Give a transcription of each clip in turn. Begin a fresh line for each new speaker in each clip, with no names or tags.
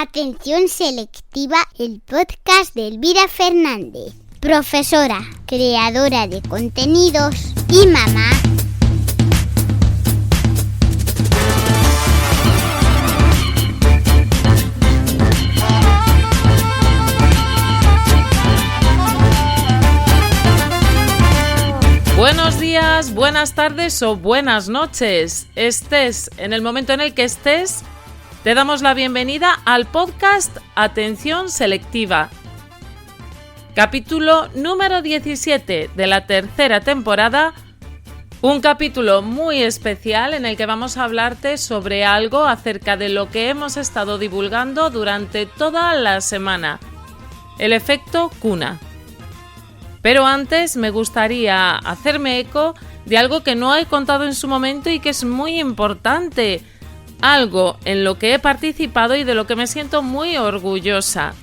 Atención selectiva, el podcast de Elvira Fernández, profesora, creadora de contenidos y mamá.
Buenos días, buenas tardes o buenas noches. Estés en el momento en el que estés, te damos la bienvenida al podcast Atención Selectiva. Capítulo número 17 de la tercera temporada. Un capítulo muy especial en el que vamos a hablarte sobre algo acerca de lo que hemos estado divulgando durante toda la semana. El efecto cuna. Pero antes me gustaría hacerme eco de algo que no he contado en su momento y que es muy importante. Algo en lo que he participado y de lo que me siento muy orgullosa.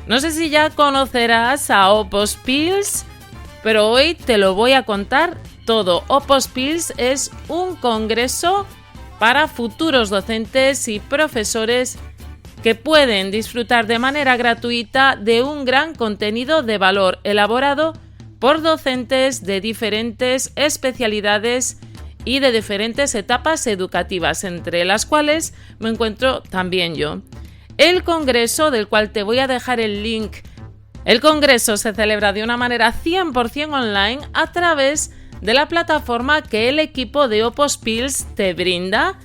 No sé si ya conocerás a Opospils, pero hoy te lo voy a contar todo. Opospils es un congreso para futuros docentes y profesores que pueden disfrutar de manera gratuita de un gran contenido de valor elaborado por docentes de diferentes especialidades y de diferentes etapas educativas, entre las cuales me encuentro también yo. El congreso, del cual te voy a dejar el link, el congreso se celebra de una manera 100% online a través de la plataforma que el equipo de Opospils te brinda.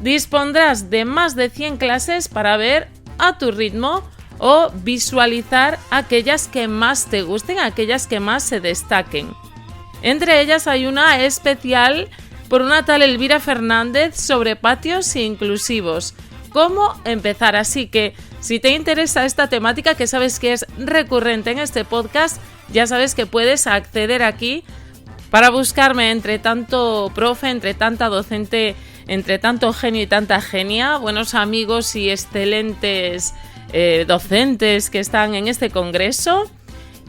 Dispondrás de más de 100 clases para ver a tu ritmo o visualizar aquellas que más te gusten, aquellas que más se destaquen. Entre ellas hay una especial por una tal Elvira Fernández sobre patios inclusivos. ¿Cómo empezar? Así que si te interesa esta temática, que sabes que es recurrente en este podcast, ya sabes que puedes acceder aquí para buscarme entre tanto profe, entre tanta docente, entre tanto genio y tanta genia, buenos amigos y excelentes docentes que están en este congreso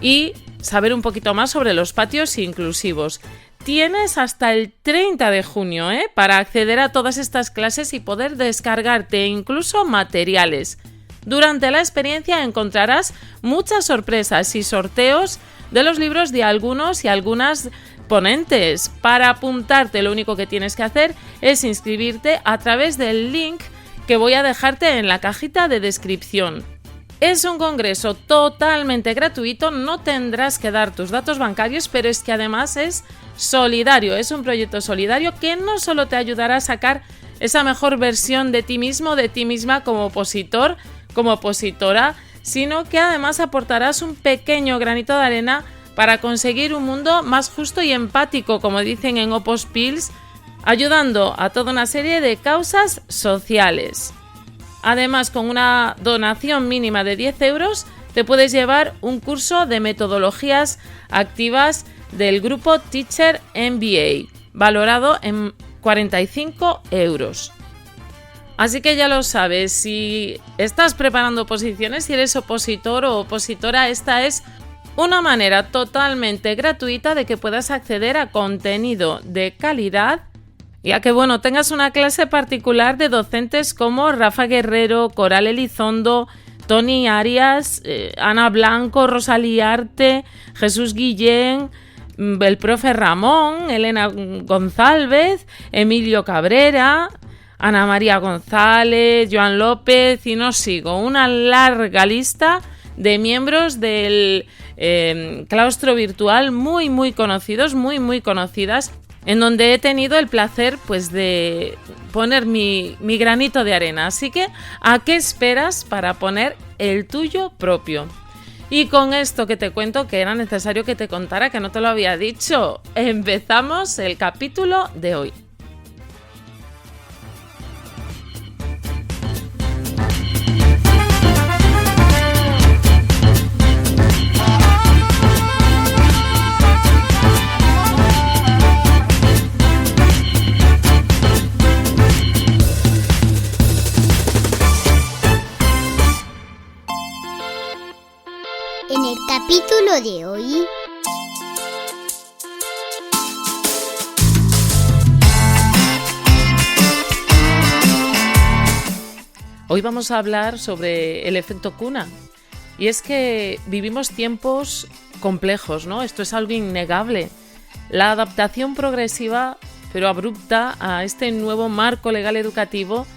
y saber un poquito más sobre los patios inclusivos. Tienes hasta el 30 de junio para acceder a todas estas clases y poder descargarte incluso materiales. Durante la experiencia encontrarás muchas sorpresas y sorteos de los libros de algunos y algunas ponentes. Para apuntarte, lo único que tienes que hacer es inscribirte a través del link que voy a dejarte en la cajita de descripción. Es un congreso totalmente gratuito, no tendrás que dar tus datos bancarios, pero es que además es solidario, es un proyecto solidario que no solo te ayudará a sacar esa mejor versión de ti mismo, de ti misma como opositor, como opositora, sino que además aportarás un pequeño granito de arena para conseguir un mundo más justo y empático, como dicen en Opospils, ayudando a toda una serie de causas sociales. Además, con una donación mínima de 10 euros, te puedes llevar un curso de metodologías activas del grupo Teacher MBA, valorado en 45 euros. Así que ya lo sabes, si estás preparando oposiciones, si eres opositor o opositora, esta es una manera totalmente gratuita de que puedas acceder a contenido de calidad, ya que tengas una clase particular de docentes como Rafa Guerrero, Coral Elizondo, Tony Arias, Ana Blanco, Rosalía Arte, Jesús Guillén, el profe Ramón, Elena González, Emilio Cabrera, Ana María González, Joan López, y no sigo, una larga lista de miembros del claustro virtual muy conocidos, muy conocidas, en donde he tenido el placer de poner mi granito de arena. Así que, ¿a qué esperas para poner el tuyo propio? Y con esto que te cuento, que era necesario que te contara, que no te lo había dicho, empezamos el capítulo de hoy.
En el capítulo de hoy,
Hoy vamos a hablar sobre el efecto cuna. Y es que vivimos tiempos complejos, ¿no? Esto es algo innegable. La adaptación progresiva, pero abrupta, a este nuevo marco legal educativo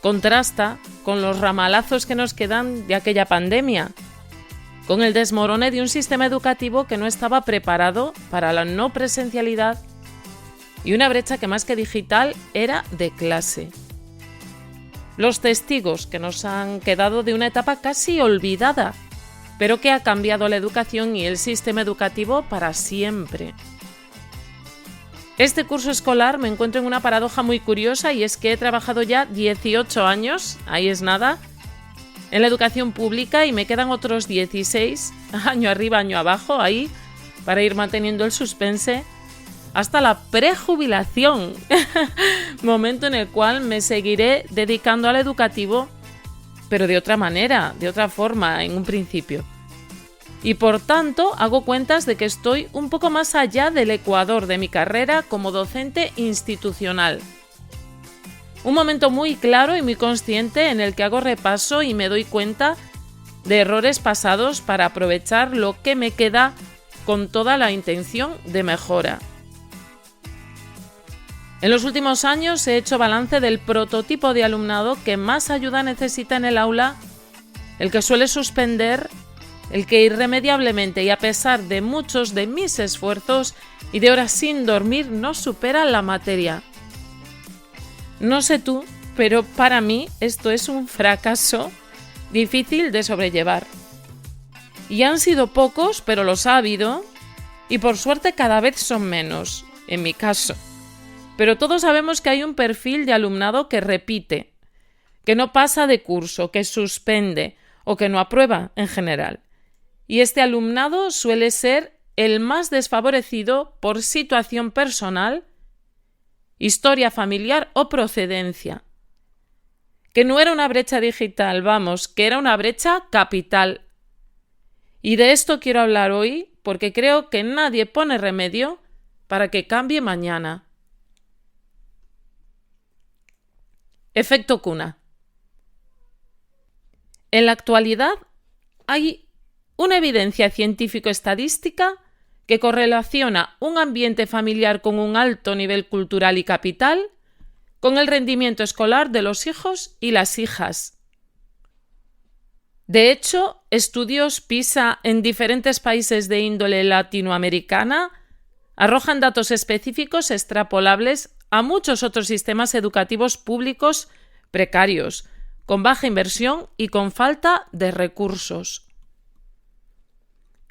contrasta con los ramalazos que nos quedan de aquella pandemia, con el desmorone de un sistema educativo que no estaba preparado para la no presencialidad y una brecha que más que digital era de clase. Los testigos que nos han quedado de una etapa casi olvidada, pero que ha cambiado la educación y el sistema educativo para siempre. Este curso escolar me encuentro en una paradoja muy curiosa, y es que he trabajado ya 18 años, ahí es nada, en la educación pública, y me quedan otros 16, año arriba, año abajo, ahí, para ir manteniendo el suspense, hasta la prejubilación, momento en el cual me seguiré dedicando al educativo, pero de otra manera, de otra forma, en un principio. Y por tanto, hago cuentas de que estoy un poco más allá del ecuador de mi carrera como docente institucional. Un momento muy claro y muy consciente en el que hago repaso y me doy cuenta de errores pasados para aprovechar lo que me queda con toda la intención de mejora. En los últimos años he hecho balance del prototipo de alumnado que más ayuda necesita en el aula, el que suele suspender, el que irremediablemente y a pesar de muchos de mis esfuerzos y de horas sin dormir no supera la materia. No sé tú, pero para mí esto es un fracaso difícil de sobrellevar. Y han sido pocos, pero los ha habido, y por suerte cada vez son menos, en mi caso. Pero todos sabemos que hay un perfil de alumnado que repite, que no pasa de curso, que suspende o que no aprueba en general. Y este alumnado suele ser el más desfavorecido por situación personal, historia familiar o procedencia. Que no era una brecha digital, vamos, que era una brecha capital. Y de esto quiero hablar hoy porque creo que nadie pone remedio para que cambie mañana. Efecto cuna. En la actualidad hay una evidencia científico-estadística que correlaciona un ambiente familiar con un alto nivel cultural y capital con el rendimiento escolar de los hijos y las hijas. De hecho, estudios PISA en diferentes países de índole latinoamericana arrojan datos específicos extrapolables a muchos otros sistemas educativos públicos precarios, con baja inversión y con falta de recursos.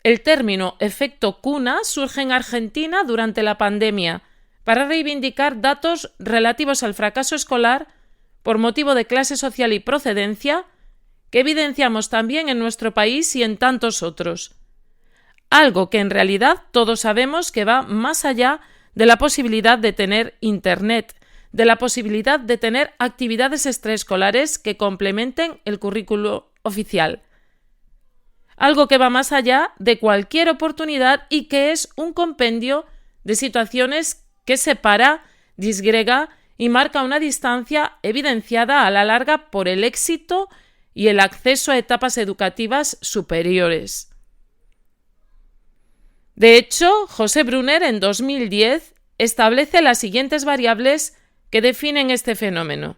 El término efecto cuna surge en Argentina durante la pandemia para reivindicar datos relativos al fracaso escolar por motivo de clase social y procedencia que evidenciamos también en nuestro país y en tantos otros. Algo que en realidad todos sabemos que va más allá de la posibilidad de tener internet, de la posibilidad de tener actividades extraescolares que complementen el currículo oficial. Algo que va más allá de cualquier oportunidad y que es un compendio de situaciones que separa, disgrega y marca una distancia evidenciada a la larga por el éxito y el acceso a etapas educativas superiores. De hecho, José Brunner en 2010 establece las siguientes variables que definen este fenómeno: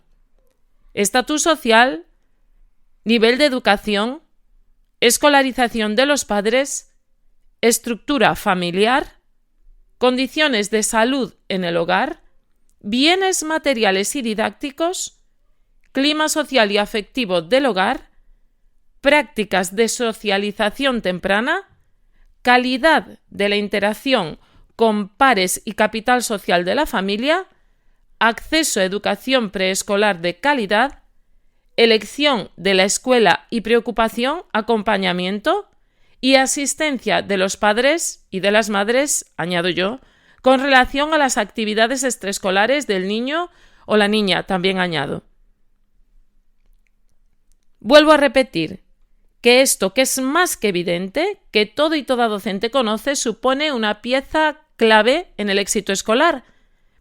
estatus social, nivel de educación, escolarización de los padres, estructura familiar, condiciones de salud en el hogar, bienes materiales y didácticos, clima social y afectivo del hogar, prácticas de socialización temprana, calidad de la interacción con pares y capital social de la familia, acceso a educación preescolar de calidad, elección de la escuela y preocupación, acompañamiento y asistencia de los padres y de las madres, añado yo, con relación a las actividades extraescolares del niño o la niña, también añado. Vuelvo a repetir que esto, que es más que evidente, que todo y toda docente conoce, supone una pieza clave en el éxito escolar,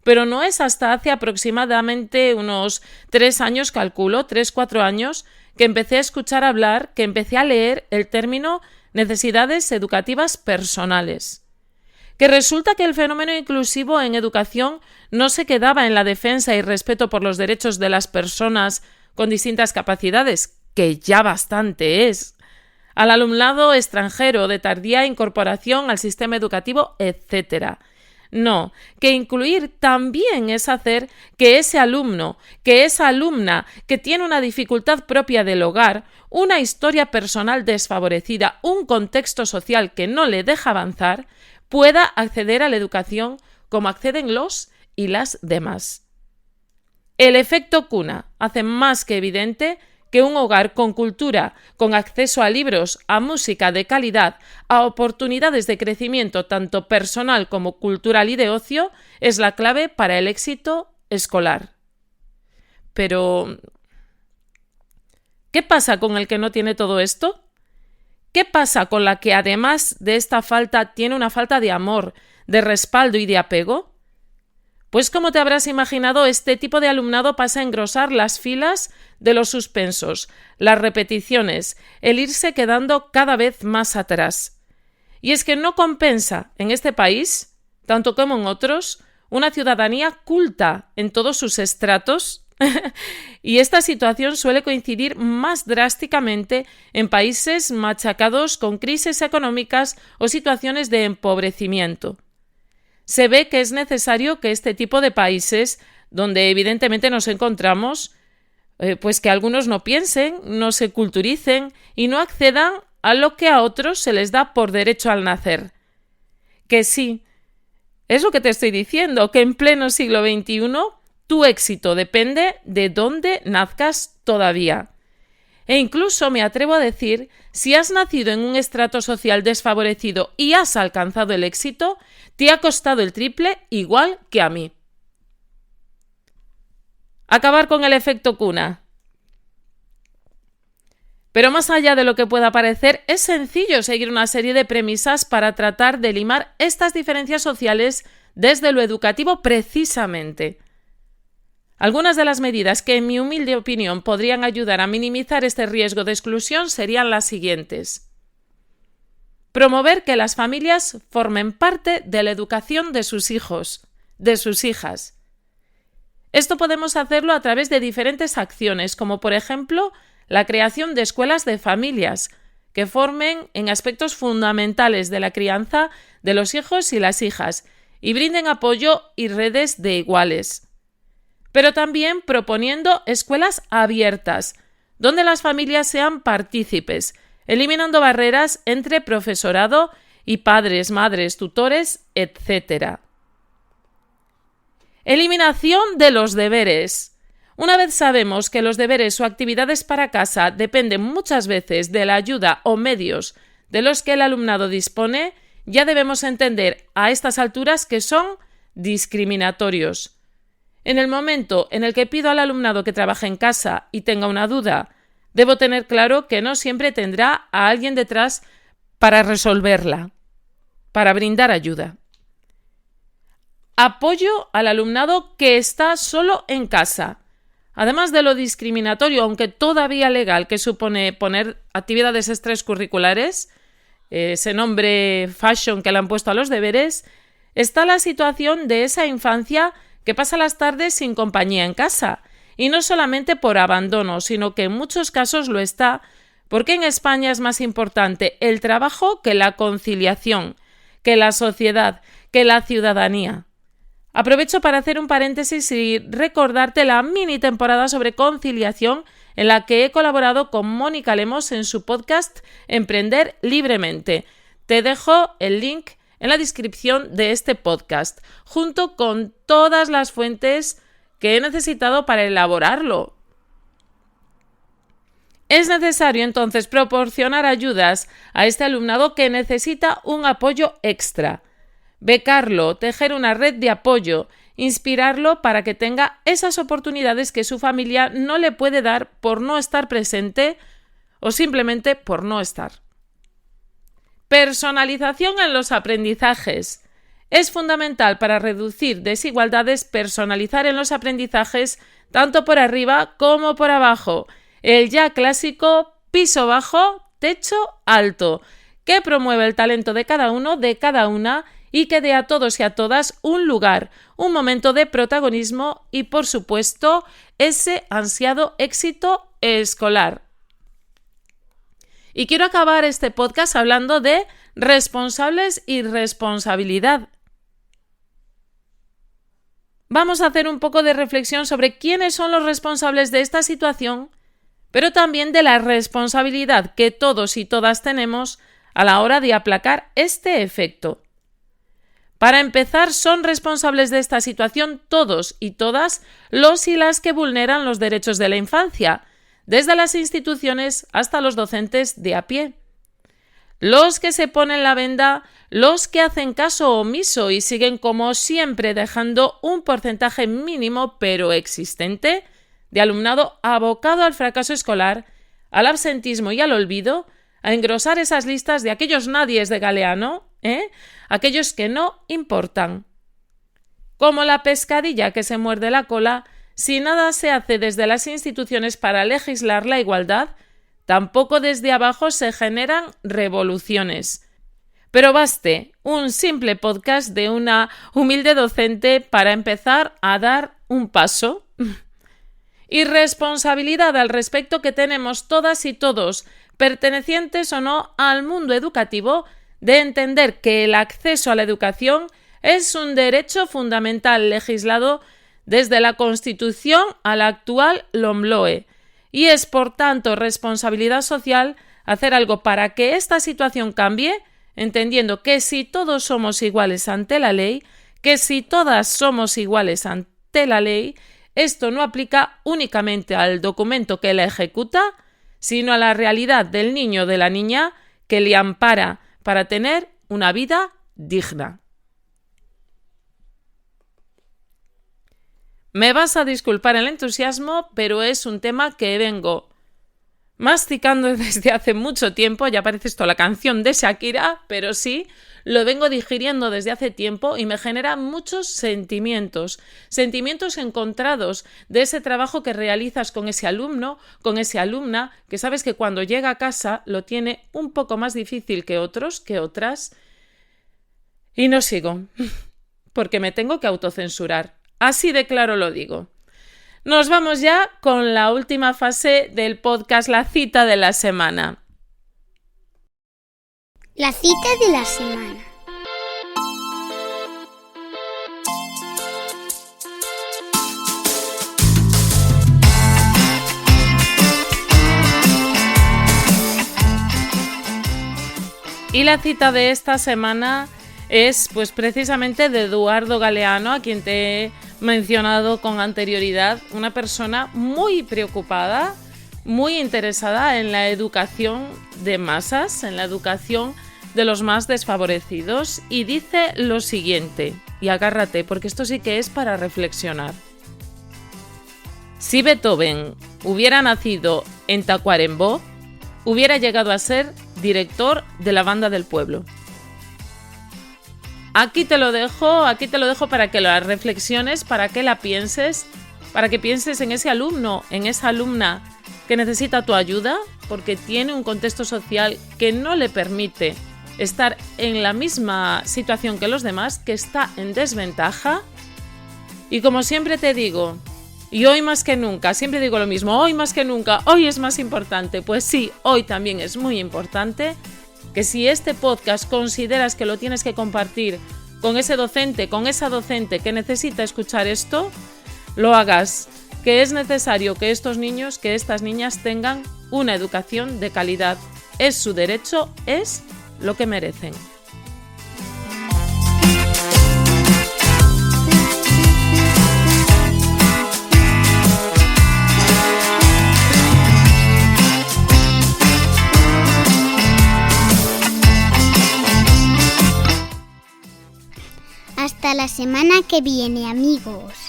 pero no es hasta hace aproximadamente unos 3 años, calculo, 3-4 años, que empecé a escuchar hablar, que empecé a leer el término necesidades educativas personales. Que resulta que el fenómeno inclusivo en educación no se quedaba en la defensa y respeto por los derechos de las personas con distintas capacidades, que ya bastante es, al alumnado extranjero de tardía incorporación al sistema educativo, etc. No, que incluir también es hacer que ese alumno, que esa alumna que tiene una dificultad propia del hogar, una historia personal desfavorecida, un contexto social que no le deja avanzar, pueda acceder a la educación como acceden los y las demás. El efecto cuna hace más que evidente que un hogar con cultura, con acceso a libros, a música de calidad, a oportunidades de crecimiento tanto personal como cultural y de ocio, es la clave para el éxito escolar. Pero, ¿qué pasa con el que no tiene todo esto? ¿Qué pasa con la que además de esta falta tiene una falta de amor, de respaldo y de apego? Pues como te habrás imaginado, este tipo de alumnado pasa a engrosar las filas de los suspensos, las repeticiones, el irse quedando cada vez más atrás. Y es que no compensa en este país, tanto como en otros, una ciudadanía culta en todos sus estratos. Y esta situación suele coincidir más drásticamente en países machacados con crisis económicas o situaciones de empobrecimiento. Se ve que es necesario que este tipo de países, donde evidentemente nos encontramos, pues que algunos no piensen, no se culturicen y no accedan a lo que a otros se les da por derecho al nacer. Que sí, es lo que te estoy diciendo, que en pleno siglo XXI tu éxito depende de dónde nazcas todavía. E incluso me atrevo a decir, si has nacido en un estrato social desfavorecido y has alcanzado el éxito, te ha costado el triple igual que a mí. Acabar con el efecto cuna. Pero más allá de lo que pueda parecer, es sencillo seguir una serie de premisas para tratar de limar estas diferencias sociales desde lo educativo precisamente. Algunas de las medidas que, en mi humilde opinión, podrían ayudar a minimizar este riesgo de exclusión serían las siguientes. Promover que las familias formen parte de la educación de sus hijos, de sus hijas. Esto podemos hacerlo a través de diferentes acciones, como por ejemplo la creación de escuelas de familias, que formen en aspectos fundamentales de la crianza de los hijos y las hijas, y brinden apoyo y redes de iguales. Pero también proponiendo escuelas abiertas, donde las familias sean partícipes, eliminando barreras entre profesorado y padres, madres, tutores, etc. Eliminación de los deberes. Una vez sabemos que los deberes o actividades para casa dependen muchas veces de la ayuda o medios de los que el alumnado dispone, ya debemos entender a estas alturas que son discriminatorios. En el momento en el que pido al alumnado que trabaje en casa y tenga una duda, debo tener claro que no siempre tendrá a alguien detrás para resolverla, para brindar ayuda. Apoyo al alumnado que está solo en casa. Además de lo discriminatorio, aunque todavía legal, que supone poner actividades extracurriculares, ese nombre fashion que le han puesto a los deberes, está la situación de esa infancia que pasa las tardes sin compañía en casa, y no solamente por abandono, sino que en muchos casos lo está, porque en España es más importante el trabajo que la conciliación, que la sociedad, que la ciudadanía. Aprovecho para hacer un paréntesis y recordarte la mini temporada sobre conciliación en la que he colaborado con Mónica Lemos en su podcast Emprender Libremente. Te dejo el link en la descripción de este podcast, junto con todas las fuentes que he necesitado para elaborarlo. Es necesario entonces proporcionar ayudas a este alumnado que necesita un apoyo extra, becarlo, tejer una red de apoyo, inspirarlo para que tenga esas oportunidades que su familia no le puede dar por no estar presente o simplemente por no estar. Personalización en los aprendizajes. Es fundamental para reducir desigualdades personalizar en los aprendizajes tanto por arriba como por abajo. El ya clásico piso bajo, techo alto, que promueve el talento de cada uno, de cada una, y que dé a todos y a todas un lugar, un momento de protagonismo y, por supuesto, ese ansiado éxito escolar. Y quiero acabar este podcast hablando de responsables y responsabilidad. Vamos a hacer un poco de reflexión sobre quiénes son los responsables de esta situación, pero también de la responsabilidad que todos y todas tenemos a la hora de aplacar este efecto. Para empezar, son responsables de esta situación todos y todas los y las que vulneran los derechos de la infancia, desde las instituciones hasta los docentes de a pie. Los que se ponen la venda, los que hacen caso omiso y siguen como siempre dejando un porcentaje mínimo pero existente de alumnado abocado al fracaso escolar, al absentismo y al olvido, a engrosar esas listas de aquellos nadies de Galeano, aquellos que no importan. Como la pescadilla que se muerde la cola, si nada se hace desde las instituciones para legislar la igualdad, tampoco desde abajo se generan revoluciones. Pero baste un simple podcast de una humilde docente para empezar a dar un paso. Y responsabilidad al respecto que tenemos todas y todos, pertenecientes o no al mundo educativo, de entender que el acceso a la educación es un derecho fundamental legislado desde la Constitución a la actual LOMLOE, y es por tanto responsabilidad social hacer algo para que esta situación cambie, entendiendo que si todos somos iguales ante la ley, que si todas somos iguales ante la ley, esto no aplica únicamente al documento que la ejecuta, sino a la realidad del niño o de la niña que le ampara para tener una vida digna. Me vas a disculpar el entusiasmo, pero es un tema que vengo masticando desde hace mucho tiempo. Ya parece esto la canción de Shakira, pero sí, lo vengo digiriendo desde hace tiempo y me genera muchos sentimientos encontrados de ese trabajo que realizas con ese alumno, con esa alumna, que sabes que cuando llega a casa lo tiene un poco más difícil que otros, que otras. Y no sigo, porque me tengo que autocensurar. Así de claro lo digo. Nos vamos ya con la última fase del podcast, la cita de la semana.
La cita de la semana.
Y la cita de esta semana es pues precisamente de Eduardo Galeano, a quien te he mencionado con anterioridad, una persona muy preocupada, muy interesada en la educación de masas, en la educación de los más desfavorecidos, y dice lo siguiente, y agárrate porque esto sí que es para reflexionar. Si Beethoven hubiera nacido en Tacuarembó, hubiera llegado a ser director de la banda del pueblo. Aquí te lo dejo para que la reflexiones, para que la pienses, para que pienses en ese alumno, en esa alumna que necesita tu ayuda porque tiene un contexto social que no le permite estar en la misma situación que los demás, que está en desventaja. Y como siempre te digo, y hoy más que nunca, siempre digo lo mismo, hoy más que nunca, hoy es más importante. Pues sí, hoy también es muy importante que si este podcast consideras que lo tienes que compartir con ese docente, con esa docente que necesita escuchar esto, lo hagas, que es necesario que estos niños, que estas niñas tengan una educación de calidad. Es su derecho, es lo que merecen.
Hasta la semana que viene, amigos.